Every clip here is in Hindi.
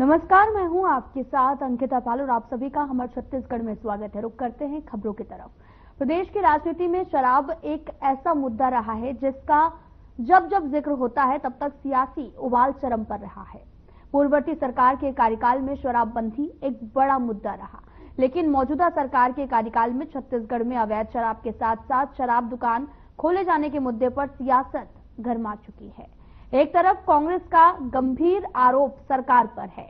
नमस्कार, मैं हूं आपके साथ अंकिता पाल और आप सभी का हमारे छत्तीसगढ़ में स्वागत है। रुक करते हैं खबरों की तरफ। प्रदेश की राजनीति में शराब एक ऐसा मुद्दा रहा है जिसका जब जब जिक्र होता है तब तक सियासी उबाल चरम पर रहा है। पूर्ववर्ती सरकार के कार्यकाल में शराबबंदी एक बड़ा मुद्दा रहा, लेकिन मौजूदा सरकार के कार्यकाल में छत्तीसगढ़ में अवैध शराब के साथ साथ शराब दुकान खोले जाने के मुद्दे पर सियासत गरमा चुकी है। एक तरफ कांग्रेस का गंभीर आरोप सरकार पर है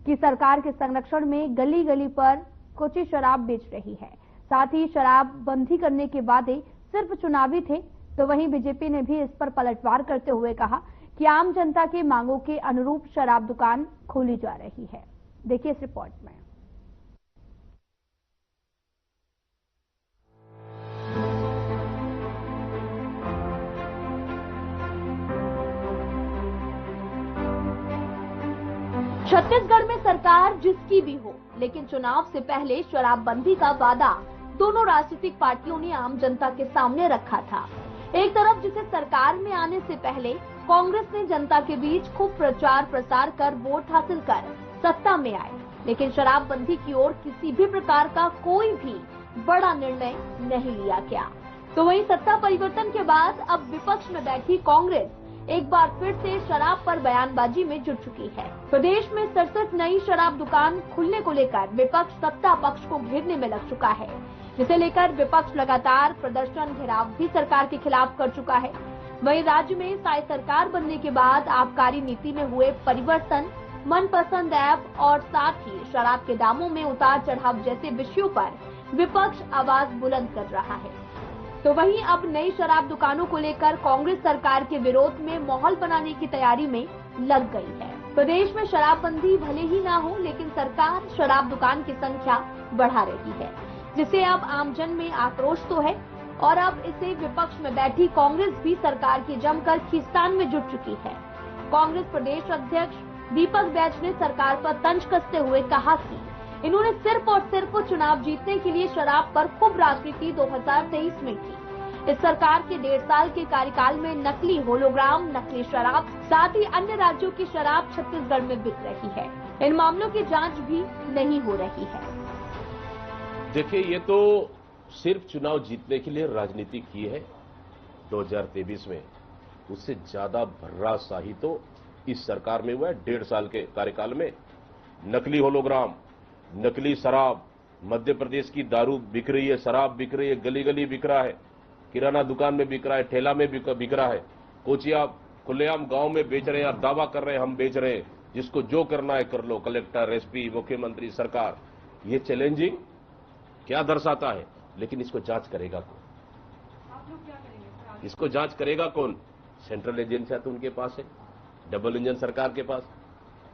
कि सरकार के संरक्षण में गली गली पर कोची शराब बेच रही है। साथ ही शराब बंदी करने के वादे सिर्फ चुनावी थे, तो वहीं बीजेपी ने भी इस पर पलटवार करते हुए कहा कि आम जनता की मांगों के अनुरूप शराब दुकान खोली जा रही है। देखिए इस रिपोर्ट में। छत्तीसगढ़ में सरकार जिसकी भी हो, लेकिन चुनाव से पहले शराबबंदी का वादा दोनों राजनीतिक पार्टियों ने आम जनता के सामने रखा था। एक तरफ जिसे सरकार में आने से पहले कांग्रेस ने जनता के बीच खूब प्रचार प्रसार कर वोट हासिल कर सत्ता में आए, लेकिन शराबबंदी की ओर किसी भी प्रकार का कोई भी बड़ा निर्णय नहीं लिया गया। तो वहीं सत्ता परिवर्तन के बाद अब विपक्ष में बैठी कांग्रेस एक बार फिर से शराब पर बयानबाजी में जुट चुकी है। प्रदेश में 67 नई शराब दुकान खुलने को लेकर विपक्ष सत्ता पक्ष को घेरने में लग चुका है, जिसे लेकर विपक्ष लगातार प्रदर्शन घेराव भी सरकार के खिलाफ कर चुका है। वहीं राज्य में साई सरकार बनने के बाद आबकारी नीति में हुए परिवर्तन, मनपसंद ऐप और साथ ही शराब के दामों में उतार चढ़ाव जैसे विषयों पर विपक्ष आवाज बुलंद कर रहा है। तो वहीं अब नई शराब दुकानों को लेकर कांग्रेस सरकार के विरोध में माहौल बनाने की तैयारी में लग गई है। प्रदेश में शराबबंदी भले ही ना हो, लेकिन सरकार शराब दुकान की संख्या बढ़ा रही है, जिसे अब आमजन में आक्रोश तो है और अब इसे विपक्ष में बैठी कांग्रेस भी सरकार की जमकर खींचतान में जुट चुकी है। कांग्रेस प्रदेश अध्यक्ष दीपक बैज ने सरकार पर तंज कसते हुए कहा कि इन्होंने सिर्फ और सिर्फ चुनाव जीतने के लिए शराब पर खूब राजनीति 2023 में की। इस सरकार के 1.5 साल के कार्यकाल में नकली होलोग्राम, नकली शराब, साथ ही अन्य राज्यों की शराब छत्तीसगढ़ में बिक रही है। इन मामलों की जांच भी नहीं हो रही है। देखिए, ये तो सिर्फ चुनाव जीतने के लिए राजनीति की है 2023 में, उससे ज्यादा भर्राशाही तो इस सरकार में हुआ है। 1.5 साल के कार्यकाल में नकली होलोग्राम, नकली शराब, मध्य प्रदेश की दारू बिक रही है, शराब बिक रही है, गली गली बिक रहा है, किराना दुकान में बिक रहा है, ठेला में बिक रहा है, कोचिया खुलेआम गांव में बेच रहे हैं और दावा कर रहे हैं हम बेच रहे हैं, जिसको जो करना है कर लो, कलेक्टर, एसपी, मुख्यमंत्री, सरकार। ये चैलेंजिंग क्या दर्शाता है? लेकिन इसको जांच करेगा कौन? आप लोग क्या करेंगे? इसको जांच करेगा कौन? सेंट्रल एजेंसियां तो उनके पास है, डबल इंजन सरकार के पास,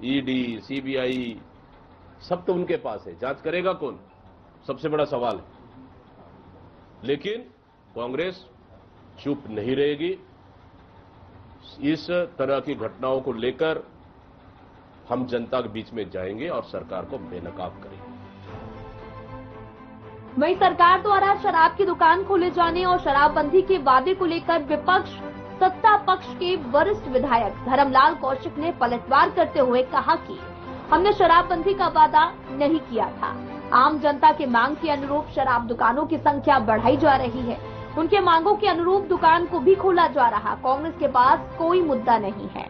ईडी, सीबीआई सब तो उनके पास है। जांच करेगा कौन? सबसे बड़ा सवाल है। लेकिन कांग्रेस चुप नहीं रहेगी। इस तरह की घटनाओं को लेकर हम जनता के बीच में जाएंगे और सरकार को बेनकाब करेंगे। वहीं सरकार द्वारा शराब की दुकान खोले जाने और शराबबंदी के वादे को लेकर विपक्ष सत्ता पक्ष के वरिष्ठ विधायक धर्मलाल कौशिक ने पलटवार करते हुए कहा कि हमने शराबबंदी का वादा नहीं किया था। आम जनता के मांग के अनुरूप शराब दुकानों की संख्या बढ़ाई जा रही है। उनके मांगों के अनुरूप दुकान को भी खोला जा रहा। कांग्रेस के पास कोई मुद्दा नहीं है।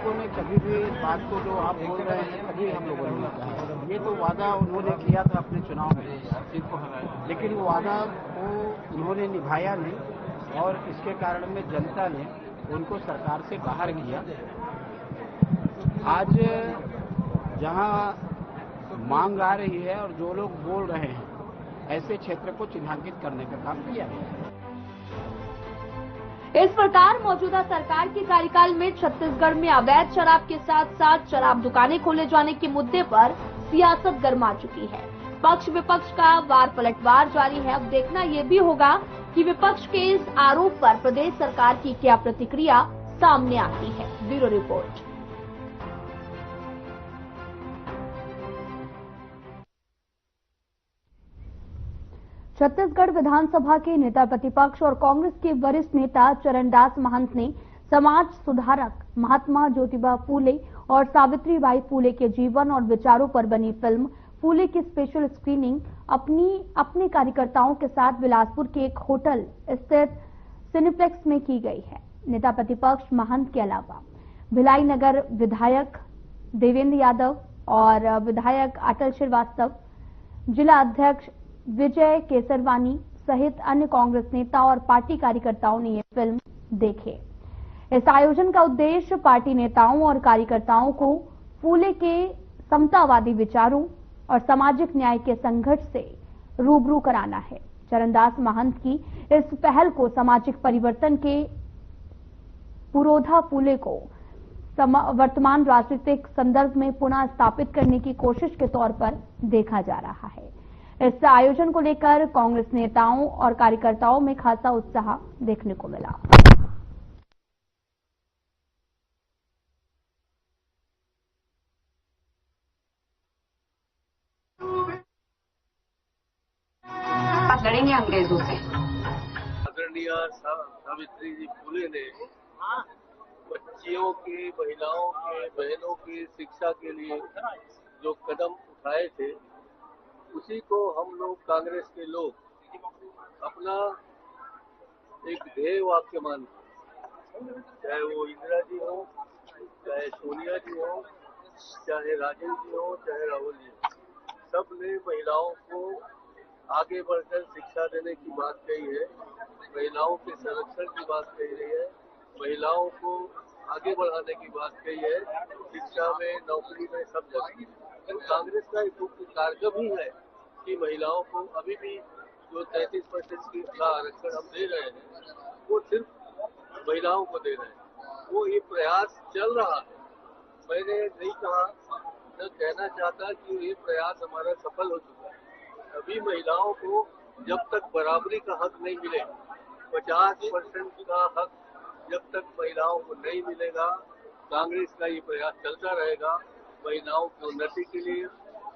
ने कभी भी इस बात को जो आप बोल रहे हैं कभी हम लोगों ने कहा, ये तो वादा उन्होंने किया था अपने चुनाव में, लेकिन वो वादा को उन्होंने निभाया नहीं और इसके कारण में जनता ने उनको सरकार से बाहर किया। आज जहां मांग आ रही है और जो लोग बोल रहे हैं, ऐसे क्षेत्र को चिन्हांकित करने का काम किया गया। इस प्रकार मौजूदा सरकार के कार्यकाल में छत्तीसगढ़ में अवैध शराब के साथ साथ शराब दुकानें खोले जाने के मुद्दे पर सियासत गरमा चुकी है। पक्ष विपक्ष का वार पलटवार जारी है। अब देखना यह भी होगा कि विपक्ष के इस आरोप पर प्रदेश सरकार की क्या प्रतिक्रिया सामने आती है। Bureau report. छत्तीसगढ़ विधानसभा के नेता प्रतिपक्ष और कांग्रेस के वरिष्ठ नेता चरणदास महंत ने समाज सुधारक महात्मा ज्योतिबा फूले और सावित्रीबाई फूले के जीवन और विचारों पर बनी फिल्म फूले की स्पेशल स्क्रीनिंग अपने कार्यकर्ताओं के साथ बिलासपुर के एक होटल स्थित सिनेप्लेक्स में की गई है। नेता प्रतिपक्ष महंत के अलावा भिलाई नगर विधायक देवेंद्र यादव और विधायक अटल श्रीवास्तव, जिला अध्यक्ष विजय केसरवानी सहित अन्य कांग्रेस नेता और पार्टी कार्यकर्ताओं ने ये फिल्म देखी। इस आयोजन का उद्देश्य पार्टी नेताओं और कार्यकर्ताओं को फूले के समतावादी विचारों और सामाजिक न्याय के संघर्ष से रूबरू कराना है। चरणदास महंत की इस पहल को सामाजिक परिवर्तन के पुरोधा फूले को वर्तमान राजनीतिक संदर्भ में पुनः स्थापित करने की कोशिश के तौर पर देखा जा रहा है। इस आयोजन को लेकर कांग्रेस नेताओं और कार्यकर्ताओं में खासा उत्साह देखने को मिला। लड़ेंगे अंग्रेजों से। आदरणीय सावित्री जी फूले ने बच्चियों की, महिलाओं के, बहनों की शिक्षा के लिए जो कदम उठाए थे, उसी को हम लोग कांग्रेस के लोग अपना एक ध्येय वाक्य मानते, चाहे वो इंदिरा जी हो, चाहे सोनिया जी हो, चाहे राजीव जी हो, चाहे राहुल जी हो, सब ने महिलाओं को आगे बढ़कर शिक्षा देने की बात कही है, महिलाओं के संरक्षण की बात कही रही है, महिलाओं को आगे बढ़ाने की बात कही है, शिक्षा में, नौकरी में, सब जगह। तो कांग्रेस का एक मुख्य कार्यक्रम ही है कि महिलाओं को अभी भी जो 33% की आरक्षण हम दे रहे हैं, वो सिर्फ महिलाओं को दे रहे हैं। वो ये प्रयास चल रहा है। मैंने नहीं कहा, न कहना चाहता कि ये प्रयास हमारा सफल हो चुका है। अभी महिलाओं को जब तक बराबरी का हक नहीं मिले, 50% का हक जब तक महिलाओं को नहीं मिलेगा, कांग्रेस का ये प्रयास चलता रहेगा। महिलाओं की उन्नति के लिए,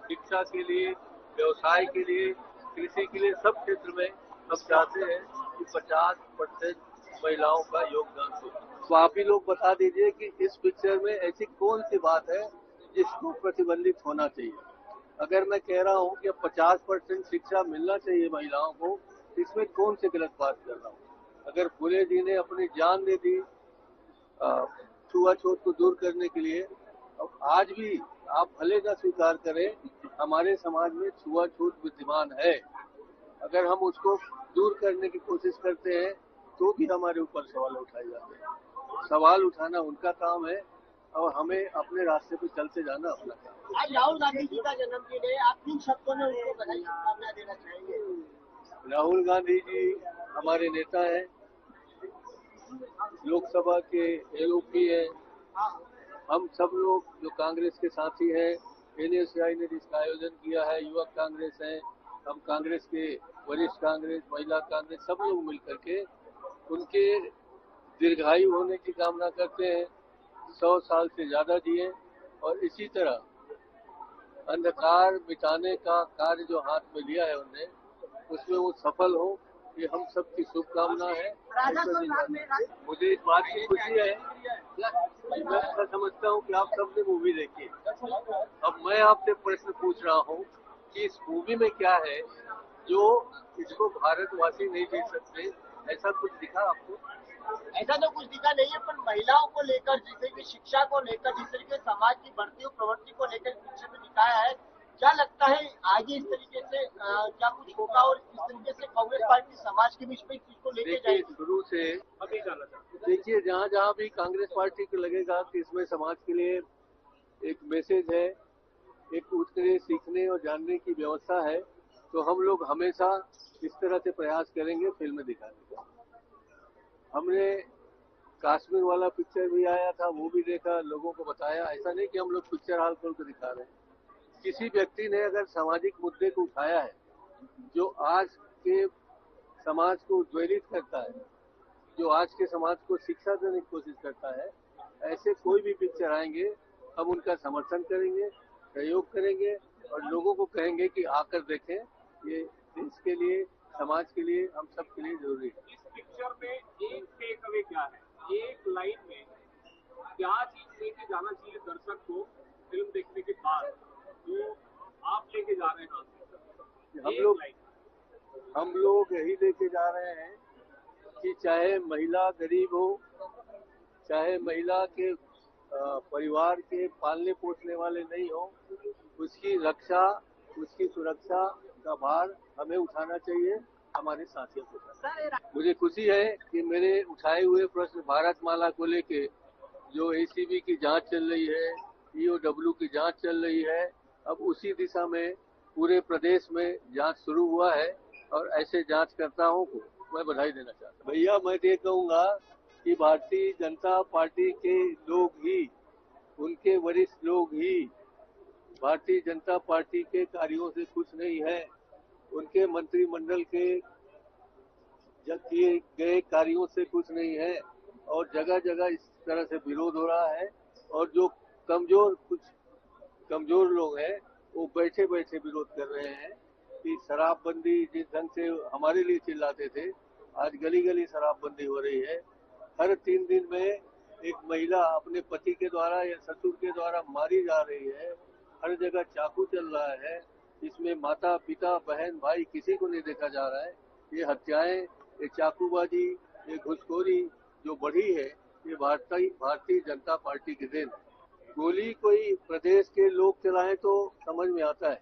शिक्षा के लिए, व्यवसाय के लिए, कृषि के लिए, सब क्षेत्र में हम चाहते हैं कि 50% महिलाओं का योगदान हो। तो आप ही लोग बता दीजिए कि इस पिक्चर में ऐसी कौन सी बात है जिसको प्रतिबंधित होना चाहिए। अगर मैं कह रहा हूँ कि 50% शिक्षा मिलना चाहिए महिलाओं को, इसमें कौन सी गलत बात कर रहा हूँ। अगर फूले जी ने अपनी जान दे दी छुआछूत को दूर करने के लिए, अब आज भी आप भले न स्वीकार करें, हमारे समाज में छुआछूत विद्यमान है। अगर हम उसको दूर करने की कोशिश करते हैं तो भी हमारे ऊपर सवाल उठाए जाते हैं। सवाल उठाना उनका काम है और हमें अपने रास्ते पे चलते जाना अपना काम। आज राहुल गांधी जी का जन्मदिन है, आप किन शब्दों में उनको बधाई शुभकामनाएं देना चाहेंगे? राहुल गांधी जी हमारे नेता हैं, लोकसभा के एलओपी हैं। हम सब लोग जो कांग्रेस के साथी हैं, एनएसआई ने जिसका आयोजन किया है, युवक कांग्रेस है, हम कांग्रेस के वरिष्ठ कांग्रेस, महिला कांग्रेस, सब लोग मिलकर के उनके दीर्घायु होने की कामना करते हैं, 100 साल से ज्यादा जिए और इसी तरह अंधकार मिटाने का कार्य जो हाथ में लिया है उन्होंने, उसमें वो सफल हो, ये हम सबकी शुभकामना है। मुझे इस बात की खुशी है, मैं ऐसा समझता हूँ कि आप सबने मूवी देखी है। अब मैं आपसे प्रश्न पूछ रहा हूँ कि इस मूवी में क्या है जो इसको भारतवासी नहीं देख सकते, ऐसा कुछ दिखा आपको? ऐसा तो कुछ दिखा नहीं है, पर महिलाओं को लेकर, जैसे कि शिक्षा को लेकर, जिस तरीके से समाज की बढ़ती हुई प्रवृत्ति को लेकर पिक्चर में दिखाया है, क्या लगता है आगे इस तरीके से क्या कुछ होगा और इस तरीके से कांग्रेस पार्टी समाज के बीच में इस चीज को लेके जाएगी? शुरू से देखिए, जहाँ जहाँ भी कांग्रेस पार्टी को लगेगा कि इसमें समाज के लिए एक मैसेज है, एक उठ कर सीखने और जानने की व्यवस्था है, तो हम लोग हमेशा इस तरह से प्रयास करेंगे फिल्म दिखाने का। हमने कश्मीर वाला पिक्चर भी आया था, वो भी देखा, लोगों को बताया। ऐसा नहीं कि हम लोग पिक्चर हाल खोल कर दिखा रहे हैं। किसी व्यक्ति ने अगर सामाजिक मुद्दे को उठाया है जो आज के समाज को उद्वेलित करता है, जो आज के समाज को शिक्षा देने की कोशिश करता है, ऐसे कोई भी पिक्चर आएंगे हम उनका समर्थन करेंगे, सहयोग करेंगे और लोगों को कहेंगे कि आकर देखें, ये देश के लिए, समाज के लिए, हम सब के लिए जरूरी है। इस पिक्चर में एक टेक अवे क्या है, एक लाइन में क्या चीज लेके जाना चाहिए दर्शक को फिल्म देखने के बाद, तो आप लेके जा रहे हैं? हम लोग यही लेके जा रहे हैं कि चाहे महिला गरीब हो, चाहे महिला के परिवार के पालने पोसने वाले नहीं हो, उसकी रक्षा, उसकी सुरक्षा का भार हमें उठाना चाहिए, हमारे साथियों को। मुझे खुशी है कि मेरे उठाए हुए प्रश्न भारतमाला को लेके जो एसीबी की जांच चल रही है, ईओडब्ल्यू की जांच चल रही है, अब उसी दिशा में पूरे प्रदेश में जांच शुरू हुआ है और ऐसे जांचकर्ताओं को मैं बधाई देना चाहता हूँ। भैया मैं ये कहूँगा कि भारतीय जनता पार्टी के लोग ही, उनके वरिष्ठ लोग ही भारतीय जनता पार्टी के कार्यों से खुश नहीं है, उनके मंत्रिमंडल के किए गए कार्यों से खुश नहीं है और जगह जगह इस तरह से विरोध हो रहा है। और जो कुछ कमजोर लोग हैं वो बैठे बैठे विरोध कर रहे हैं कि शराबबंदी जिस ढंग से हमारे लिए चिल्लाते थे, आज गली गली शराबबंदी हो रही है। हर 3 दिन में एक महिला अपने पति के द्वारा या ससुर के द्वारा मारी जा रही है, हर जगह चाकू चल रहा है, इसमें माता पिता बहन भाई किसी को नहीं देखा जा रहा है। ये हत्याएं, ये चाकूबाजी, ये घुसखोरी जो बढ़ी है, ये भारतीय जनता पार्टी की देन है। गोली कोई प्रदेश के लोग चलाएं तो समझ में आता है,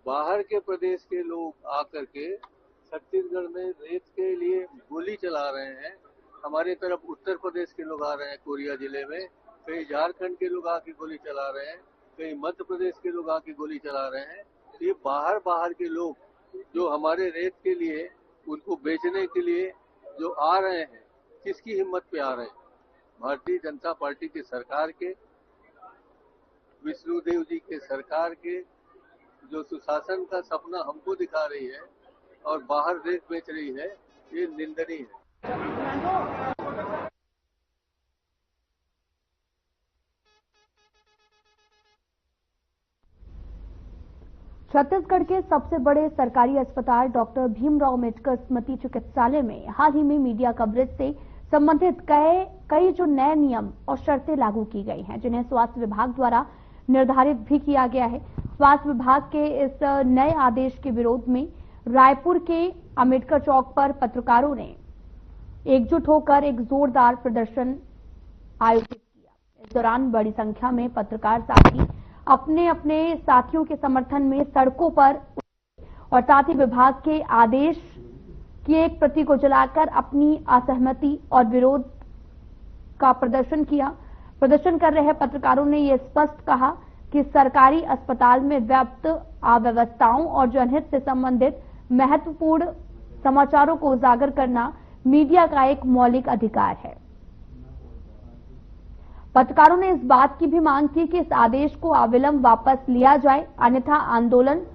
बाहर के प्रदेश के लोग आकर के छत्तीसगढ़ में रेत के लिए गोली चला रहे हैं। हमारे तरफ उत्तर प्रदेश के लोग आ रहे हैं, कोरिया जिले में कई झारखंड के लोग आके गोली चला रहे हैं, कई मध्य प्रदेश के लोग आके गोली चला रहे हैं। ये बाहर के लोग जो हमारे रेत के लिए, उनको बेचने के लिए जो आ रहे हैं, किसकी हिम्मत पे आ रहे हैं? भारतीय जनता पार्टी की सरकार के, विष्णुदेव जी के सरकार के, जो सुशासन का सपना हमको दिखा रही है और बाहर रेत बेच रही है, ये निंदनीय है। छत्तीसगढ़ के सबसे बड़े सरकारी अस्पताल डॉक्टर भीमराव अंबेडकर स्मृति चिकित्सालय में हाल ही में मीडिया कवरेज से संबंधित कई जो नए नियम और शर्तें लागू की गई हैं, जिन्हें स्वास्थ्य विभाग द्वारा निर्धारित भी किया गया है। स्वास्थ्य विभाग के इस नए आदेश के विरोध में रायपुर के अंबेडकर चौक पर पत्रकारों ने एकजुट होकर एक जोरदार प्रदर्शन आयोजित किया। इस दौरान बड़ी संख्या में पत्रकार साथी अपने अपने साथियों के समर्थन में सड़कों पर और साथ ही विभाग के आदेश की एक प्रति को जलाकर अपनी असहमति और विरोध का प्रदर्शन किया। प्रदर्शन कर रहे पत्रकारों ने यह स्पष्ट कहा कि सरकारी अस्पताल में व्याप्त अव्यवस्थाओं और जनहित से संबंधित महत्वपूर्ण समाचारों को उजागर करना मीडिया का एक मौलिक अधिकार है। पत्रकारों ने इस बात की भी मांग की कि इस आदेश को अविलंब वापस लिया जाए, अन्यथा आंदोलन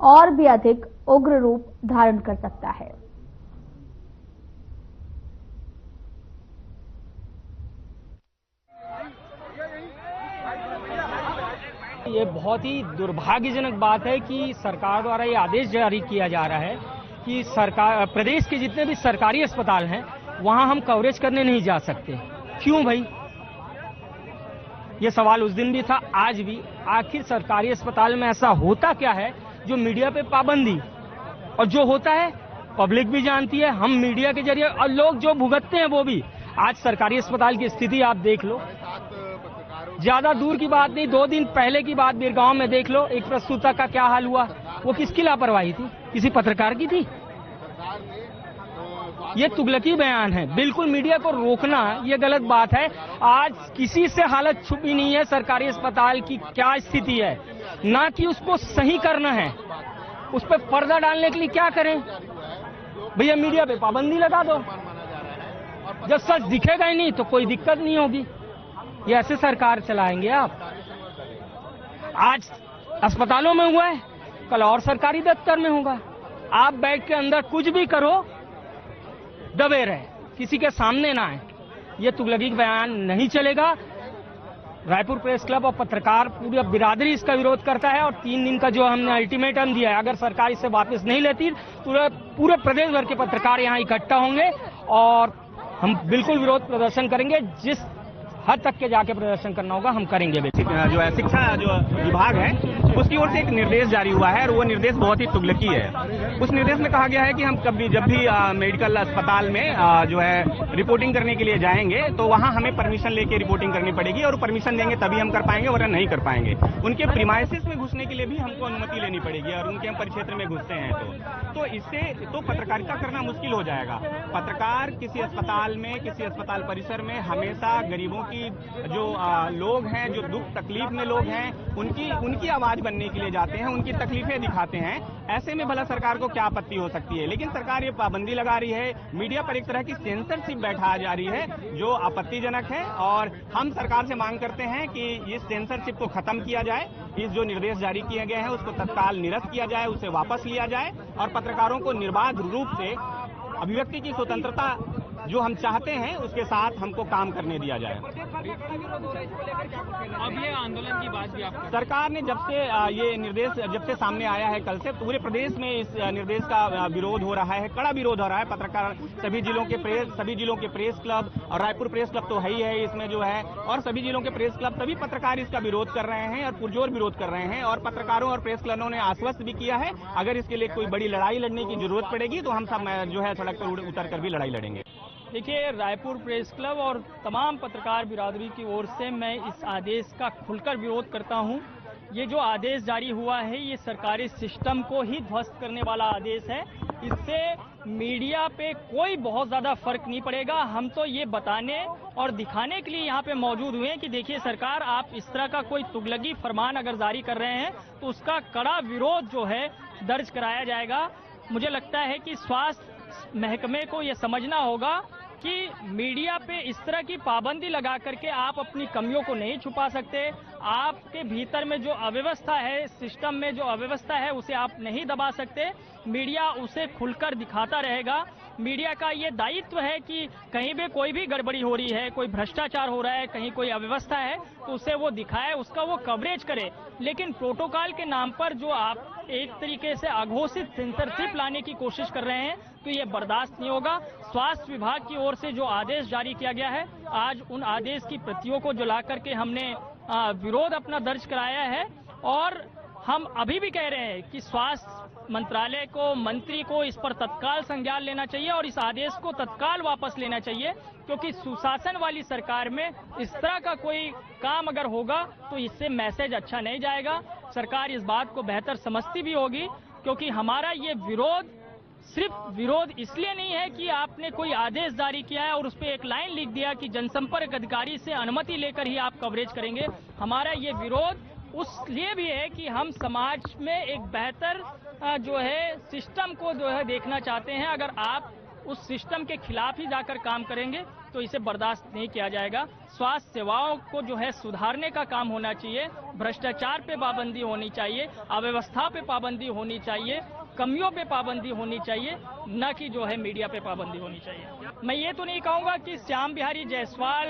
और भी अधिक उग्र रूप धारण कर सकता है। ये बहुत ही दुर्भाग्यजनक बात है कि सरकार द्वारा ये आदेश जारी किया जा रहा है कि प्रदेश के जितने भी सरकारी अस्पताल हैं वहां हम कवरेज करने नहीं जा सकते। क्यों भाई? ये सवाल उस दिन भी था, आज भी। आखिर सरकारी अस्पताल में ऐसा होता क्या है जो मीडिया पे पाबंदी, और जो होता है पब्लिक भी जानती है, हम मीडिया के जरिए, और लोग जो भुगतते हैं वो भी। आज सरकारी अस्पताल की स्थिति आप देख लो, ज्यादा दूर की बात नहीं, 2 दिन पहले की बात बीरगांव में देख लो, एक प्रसूता का क्या हाल हुआ। वो किसकी लापरवाही थी? किसी पत्रकार की थी? ये तुगलकी बयान है। बिल्कुल मीडिया को रोकना ये गलत बात है। आज किसी से हालत छुपी नहीं है सरकारी अस्पताल की क्या स्थिति है, ना कि उसको सही करना है। उस पर पर्दा डालने के लिए क्या करें भैया? मीडिया पे पाबंदी लगा दो, जब सच दिखेगा ही नहीं तो कोई दिक्कत नहीं होगी। ये ऐसे सरकार चलाएंगे आप? आज अस्पतालों में हुआ है, कल और सरकारी दफ्तर में होगा। आप बैठ के अंदर कुछ भी करो, दबे रहे, किसी के सामने ना आए। ये तुगलकी बयान नहीं चलेगा। रायपुर प्रेस क्लब और पत्रकार पूरी बिरादरी इसका विरोध करता है, और 3 दिन का जो हमने अल्टीमेटम दिया है, अगर सरकार इसे वापस नहीं लेती तो पूरे प्रदेश भर के पत्रकार यहाँ इकट्ठा होंगे और हम बिल्कुल विरोध प्रदर्शन करेंगे। जिस हद तक के जाके प्रदर्शन करना होगा, हम करेंगे। बेसिक जो है शिक्षा जो विभाग है उसकी ओर से एक निर्देश जारी हुआ है और वो निर्देश बहुत ही तुगलकी है। उस निर्देश में कहा गया है कि हम जब भी मेडिकल अस्पताल में जो है रिपोर्टिंग करने के लिए जाएंगे तो वहां हमें परमिशन लेके रिपोर्टिंग करनी पड़ेगी और परमिशन देंगे तभी हम कर पाएंगे वरना नहीं कर पाएंगे। उनके प्रीमाइसेस में घुसने के लिए भी हमको अनुमति लेनी पड़ेगी और उनके हम परिक्षेत्र में घुसते हैं तो इससे तो पत्रकारिता करना मुश्किल हो जाएगा। पत्रकार किसी अस्पताल में, किसी अस्पताल परिसर में हमेशा गरीबों की जो लोग हैं, जो दुख तकलीफ में लोग हैं, उनकी आवाज बनने के लिए जाते हैं, उनकी तकलीफें दिखाते हैं। ऐसे में भला सरकार को क्या आपत्ति हो सकती है? लेकिन सरकार ये पाबंदी लगा रही है, मीडिया पर एक तरह की सेंसरशिप बैठा जा रही है जो आपत्तिजनक है और हम सरकार से मांग करते हैं कि इस सेंसरशिप को खत्म किया जाए। इस जो निर्देश जारी किए गए हैं उसको तत्काल निरस्त किया जाए, उसे वापस लिया जाए और पत्रकारों को निर्बाध रूप से अभिव्यक्ति की स्वतंत्रता जो हम चाहते हैं उसके साथ हमको काम करने दिया जाए। अब ये आंदोलन की बात भी आपको सरकार ने जब से ये निर्देश जब से सामने आया है कल से पूरे प्रदेश में इस निर्देश का विरोध हो रहा है, कड़ा विरोध हो रहा है। पत्रकार सभी जिलों के प्रेस क्लब और रायपुर प्रेस क्लब तो है ही है इसमें जो है, और सभी जिलों के प्रेस क्लब सभी पत्रकार इसका विरोध कर रहे हैं और पुरजोर विरोध कर रहे हैं। और पत्रकारों और प्रेस क्लबों ने आश्वस्त भी किया है अगर इसके लिए कोई बड़ी लड़ाई लड़ने की जरूरत पड़ेगी तो हम सब जो है सड़क पर उतर कर भी लड़ाई लड़ेंगे। देखिए, रायपुर प्रेस क्लब और तमाम पत्रकार बिरादरी की ओर से मैं इस आदेश का खुलकर विरोध करता हूं। ये जो आदेश जारी हुआ है ये सरकारी सिस्टम को ही ध्वस्त करने वाला आदेश है। इससे मीडिया पे कोई बहुत ज्यादा फर्क नहीं पड़ेगा। हम तो ये बताने और दिखाने के लिए यहाँ पे मौजूद हुए हैं कि देखिए सरकार, आप इस तरह का कोई तुगलकी फरमान अगर जारी कर रहे हैं तो उसका कड़ा विरोध जो है दर्ज कराया जाएगा। मुझे लगता है कि स्वास्थ्य महकमे को ये समझना होगा कि मीडिया पे इस तरह की पाबंदी लगा करके आप अपनी कमियों को नहीं छुपा सकते। आपके भीतर में जो अव्यवस्था है, सिस्टम में जो अव्यवस्था है उसे आप नहीं दबा सकते। मीडिया उसे खुलकर दिखाता रहेगा। मीडिया का ये दायित्व है कि कहीं भी कोई भी गड़बड़ी हो रही है, कोई भ्रष्टाचार हो रहा है, कहीं कोई अव्यवस्था है तो उसे वो दिखाए, उसका वो कवरेज करे। लेकिन प्रोटोकॉल के नाम पर जो आप एक तरीके से अघोषित सेंसरशिप लाने की कोशिश कर रहे हैं तो ये बर्दाश्त नहीं होगा। स्वास्थ्य विभाग की ओर से जो आदेश जारी किया गया है, आज उन आदेश की प्रतियों को जला करके हमने विरोध अपना दर्ज कराया है और हम अभी भी कह रहे हैं कि स्वास्थ्य मंत्रालय को, मंत्री को इस पर तत्काल संज्ञान लेना चाहिए और इस आदेश को तत्काल वापस लेना चाहिए, क्योंकि सुशासन वाली सरकार में इस तरह का कोई काम अगर होगा तो इससे मैसेज अच्छा नहीं जाएगा। सरकार इस बात को बेहतर समझती भी होगी, क्योंकि हमारा ये विरोध सिर्फ विरोध इसलिए नहीं है कि आपने कोई आदेश जारी किया है और उस पर एक लाइन लिख दिया कि जनसंपर्क अधिकारी से अनुमति लेकर ही आप कवरेज करेंगे। हमारा ये विरोध उस लिए भी है कि हम समाज में एक बेहतर जो है सिस्टम को जो है देखना चाहते हैं। अगर आप उस सिस्टम के खिलाफ ही जाकर काम करेंगे तो इसे बर्दाश्त नहीं किया जाएगा। स्वास्थ्य सेवाओं को जो है सुधारने का काम होना चाहिए, भ्रष्टाचार पे पाबंदी होनी चाहिए, अव्यवस्था पे पाबंदी होनी चाहिए, कमियों पे पाबंदी होनी चाहिए, न कि जो है मीडिया पे पाबंदी होनी चाहिए। मैं ये तो नहीं कहूंगा कि श्याम बिहारी जायसवाल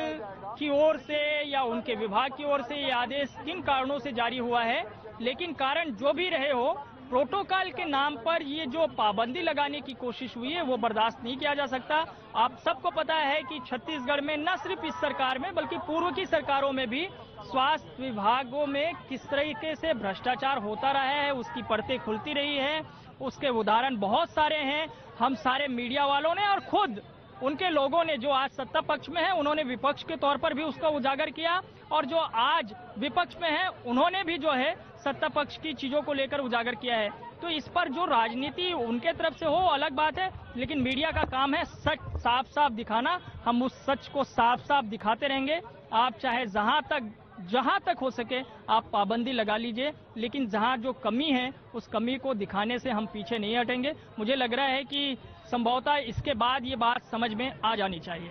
की ओर से या उनके विभाग की ओर से ये आदेश किन कारणों से जारी हुआ है, लेकिन कारण जो भी रहे हो, प्रोटोकॉल के नाम पर ये जो पाबंदी लगाने की कोशिश हुई है वो बर्दाश्त नहीं किया जा सकता। आप सबको पता है कि छत्तीसगढ़ में न सिर्फ इस सरकार में बल्कि पूर्व की सरकारों में भी स्वास्थ्य विभागों में किस तरीके से भ्रष्टाचार होता रहा है, उसकी परतें खुलती रही है। उसके उदाहरण बहुत सारे हैं। हम सारे मीडिया वालों ने और खुद उनके लोगों ने जो आज सत्ता पक्ष में है उन्होंने विपक्ष के तौर पर भी उसका उजागर किया, और जो आज विपक्ष में है उन्होंने भी जो है सत्ता पक्ष की चीजों को लेकर उजागर किया है। तो इस पर जो राजनीति उनके तरफ से हो अलग बात है, लेकिन मीडिया का काम है सच साफ साफ दिखाना। हम उस सच को साफ साफ दिखाते रहेंगे। आप चाहे जहां तक हो सके आप पाबंदी लगा लीजिए, लेकिन जहां जो कमी है उस कमी को दिखाने से हम पीछे नहीं हटेंगे। मुझे लग रहा है कि संभवतः इसके बाद ये बात समझ में आ जानी चाहिए।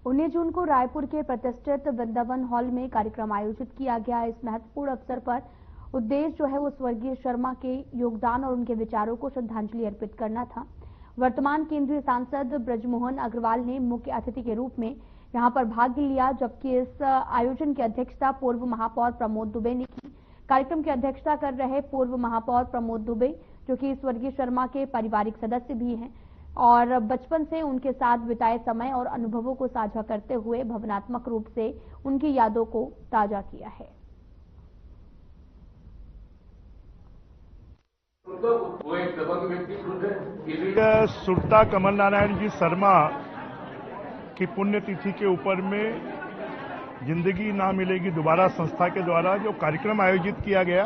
19 जून को रायपुर के प्रतिष्ठित वृंदावन हॉल में कार्यक्रम आयोजित किया गया। इस महत्वपूर्ण अवसर पर उद्देश्य जो है वो स्वर्गीय शर्मा के योगदान और उनके विचारों को श्रद्धांजलि अर्पित करना था। वर्तमान केंद्रीय सांसद ब्रजमोहन अग्रवाल ने मुख्य अतिथि के रूप में यहां पर भाग लिया, जबकि इस आयोजन की अध्यक्षता पूर्व महापौर प्रमोद दुबे ने की। कार्यक्रम की अध्यक्षता कर रहे पूर्व महापौर प्रमोद दुबे, जो कि स्वर्गीय शर्मा के पारिवारिक सदस्य भी हैं, और बचपन से उनके साथ बिताए समय और अनुभवों को साझा करते हुए भावनात्मक रूप से उनकी यादों को ताजा किया है। सुरता कमल नारायण जी शर्मा की पुण्यतिथि के ऊपर में जिंदगी ना मिलेगी दोबारा संस्था के द्वारा जो कार्यक्रम आयोजित किया गया,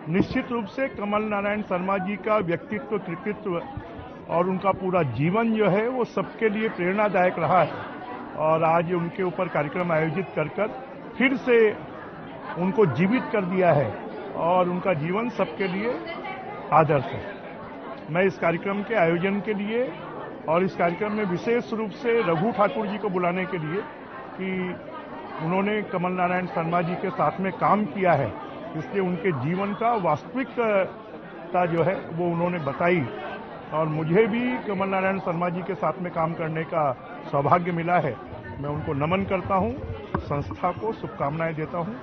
निश्चित रूप से कमल नारायण शर्मा जी का व्यक्तित्व, कृतित्व और उनका पूरा जीवन जो है वो सबके लिए प्रेरणादायक रहा है। और आज उनके ऊपर कार्यक्रम आयोजित कर फिर से उनको जीवित कर दिया है और उनका जीवन सबके लिए आदर्श है। मैं इस कार्यक्रम के आयोजन के लिए और इस कार्यक्रम में विशेष रूप से रघु ठाकुर जी को बुलाने के लिए कि उन्होंने कमल नारायण शर्मा जी के साथ में काम किया है, इसलिए उनके जीवन का वास्तविकता जो है वो उन्होंने बताई और मुझे भी कमल नारायण शर्मा जी के साथ में काम करने का सौभाग्य मिला है। मैं उनको नमन करता हूं, संस्था को शुभकामनाएं देता हूं।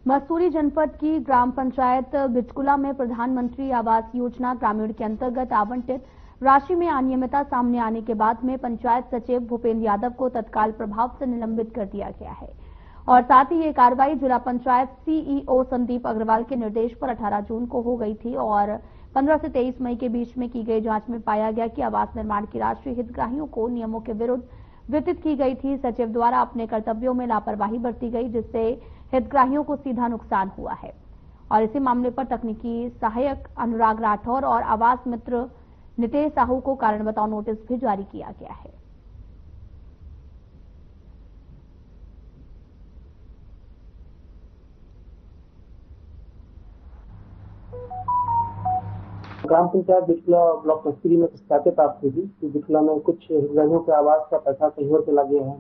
मसूरी जनपद की ग्राम पंचायत बिचकुला में प्रधानमंत्री आवास योजना ग्रामीण के अंतर्गत आवंटित राशि में अनियमितता सामने आने के बाद में पंचायत सचिव भूपेंद्र यादव को तत्काल प्रभाव से निलंबित कर दिया गया है और साथ ही ये कार्रवाई जिला पंचायत सीईओ संदीप अग्रवाल के निर्देश पर 18 जून को हो गई थी और 15 से 23 मई के बीच में की गई जांच में पाया गया कि आवास निर्माण की राशि हितग्राहियों को नियमों के विरुद्ध वितरित की गई थी। सचिव द्वारा अपने कर्तव्यों में लापरवाही बरती गई, जिससे हितग्राहियों को सीधा नुकसान हुआ है और इसी मामले पर तकनीकी सहायक अनुराग राठौर और आवास मित्र नितेश साहू को कारण बताओ नोटिस भी जारी किया गया है। ग्राम पंचायत बिचकुला ब्लॉक मसूरी में शिकायतें प्राप्त हुई थी कि बिचकुला में कुछ हितग्राहियों के आवास का पैसा कहीं और चला गया है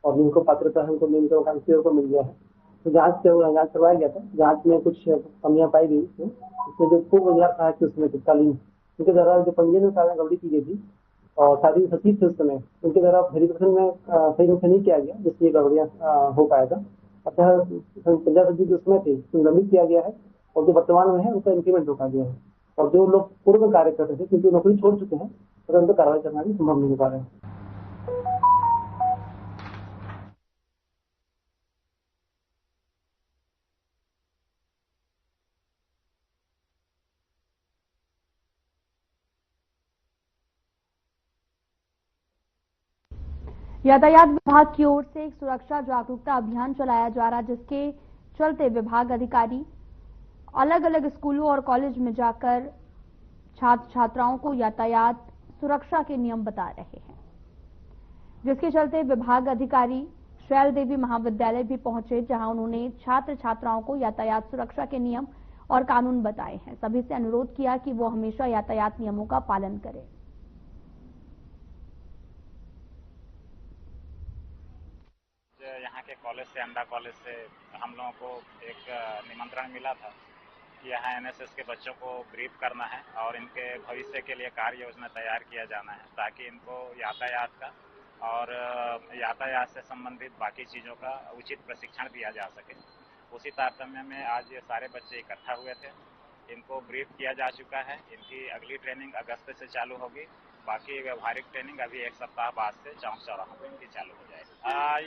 और जिनको पात्रता है उनको लिंक को मिल गया है। तो जांच करवाया गया था। जांच में कुछ कमियां पाई गई इसमें जो पूर्व रोजगार सहायक थे उसमें तत्कालीन उनके द्वारा जो पंजीयन में गड़बड़ी की गई थी और साथ ही सचिव थे उस समय उनके द्वारा वेरिफिकेशन में सही ढंग से नहीं किया गया, जिससे ये गड़बड़ियां हो पाया था। अतः पंचायत सचिव जो उसमें थे निलंबित किया गया है और जो वर्तमान में है उनका इंक्रीमेंट रोका गया है और जो लोग पूर्व में कार्य करते थे क्योंकि नौकरी छोड़ चुके हैं तो उन पर कार्रवाई करना भी संभव नहीं हो पा रहा है। यातायात विभाग की ओर से एक सुरक्षा जागरूकता अभियान चलाया जा रहा, जिसके चलते विभाग अधिकारी अलग अलग स्कूलों और कॉलेज में जाकर छात्र छात्राओं को यातायात सुरक्षा के नियम बता रहे हैं, जिसके चलते विभाग अधिकारी शैल देवी महाविद्यालय भी पहुंचे, जहां उन्होंने छात्र छात्राओं को यातायात सुरक्षा के नियम और कानून बताए हैं। सभी से अनुरोध किया कि वो हमेशा यातायात नियमों का पालन करें। यहाँ के कॉलेज से, अंडा कॉलेज से हम लोगों को एक निमंत्रण मिला था कि यहाँ एनएसएस के बच्चों को ब्रीफ करना है और इनके भविष्य के लिए कार्य योजना तैयार किया जाना है ताकि इनको यातायात का और यातायात से संबंधित बाकी चीज़ों का उचित प्रशिक्षण दिया जा सके। उसी तारतम्य में आज ये सारे बच्चे इकट्ठा हुए थे, इनको ब्रीफ किया जा चुका है। इनकी अगली ट्रेनिंग अगस्त से चालू होगी, बाकी व्यवहारिक ट्रेनिंग अभी एक सप्ताह बाद से चौक चौराहों पर इनकी चालू हो जाएगी।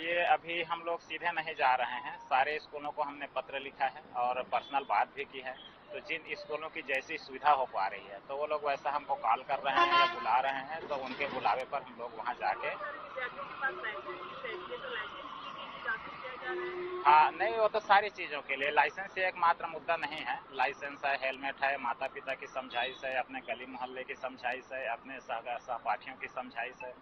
ये अभी हम लोग सीधे नहीं जा रहे हैं, सारे स्कूलों को हमने पत्र लिखा है और पर्सनल बात भी की है। तो जिन स्कूलों की जैसी सुविधा हो पा रही है तो वो लोग वैसा हमको कॉल कर रहे हैं या बुला रहे हैं, तो उनके बुलावे पर हम लोग वहाँ जाके हाँ नहीं, वो तो सारी चीज़ों के लिए लाइसेंस से एकमात्र मुद्दा नहीं है। लाइसेंस है, हेलमेट है, माता पिता की समझाइश है, अपने गली मोहल्ले की समझाइश है, अपने सहपाठियों की समझाइश है,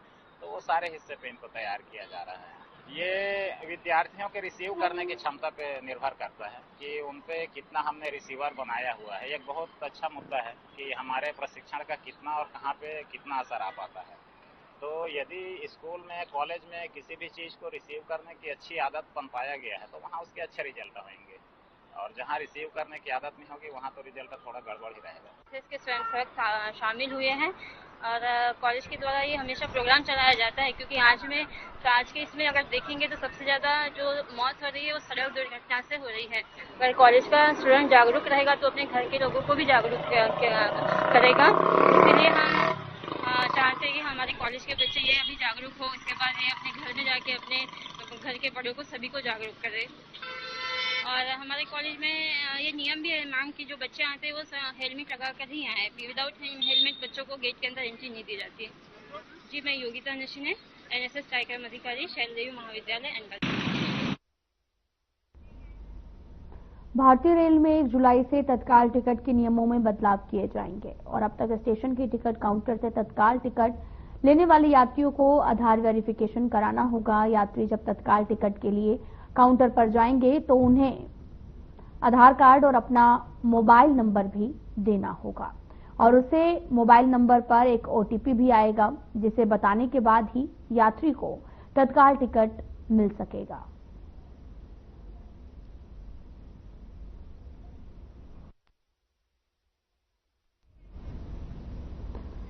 तो वो सारे हिस्से पे इनको तैयार किया जा रहा है। ये विद्यार्थियों के रिसीव करने की क्षमता पे निर्भर करता है कि उन पे कितना हमने रिसीवर बनाया हुआ है। एक बहुत अच्छा मुद्दा है कि हमारे प्रशिक्षण का कितना और कहाँ पे कितना असर आ पाता है। तो यदि स्कूल में, कॉलेज में किसी भी चीज़ को रिसीव करने की अच्छी आदत बन पाया गया है तो वहाँ उसके अच्छे रिजल्ट होंगे। और जहाँ रिसीव करने की आदत नहीं होगी वहाँ तो रिजल्ट थोड़ा गड़बड़ ही रहेगा। इसके स्वयंसेवक शामिल हुए हैं और कॉलेज के द्वारा ये हमेशा प्रोग्राम चलाया जाता है, क्योंकि आज के इसमें अगर देखेंगे तो सबसे ज्यादा जो मौत हो रही है वो सड़क दुर्घटना से हो रही है। अगर कॉलेज का स्टूडेंट जागरूक रहेगा तो अपने घर के लोगों को भी जागरूक करेगा। इसीलिए हम चाहते हैं कि हमारे कॉलेज के बच्चे ये अभी जागरूक हो, इसके बाद ये अपने घर में जाके अपने घर के बड़ों को सभी को जागरूक करें। और हमारे कॉलेज में ये नियम भी है मांग की जो बच्चे आते हैं वो हेलमेट लगा कर ही आए। विदाउट हेलमेट बच्चों को गेट के अंदर एंट्री नहीं दी जाती है। जी, मैं योगिता नशीने, NSS कार्यक्रम अधिकारी, शैलदेवी महाविद्यालय एनबल। भारतीय रेल में 1 जुलाई से तत्काल टिकट के नियमों में बदलाव किए जाएंगे और अब तक स्टेशन की टिकट काउंटर से तत्काल टिकट लेने वाले यात्रियों को आधार वेरिफिकेशन कराना होगा। यात्री जब तत्काल टिकट के लिए काउंटर पर जाएंगे तो उन्हें आधार कार्ड और अपना मोबाइल नंबर भी देना होगा और उसे मोबाइल नंबर पर एक OTP भी आएगा, जिसे बताने के बाद ही यात्री को तत्काल टिकट मिल सकेगा।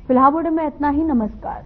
फिलहाल वीडियो में इतना ही। नमस्कार।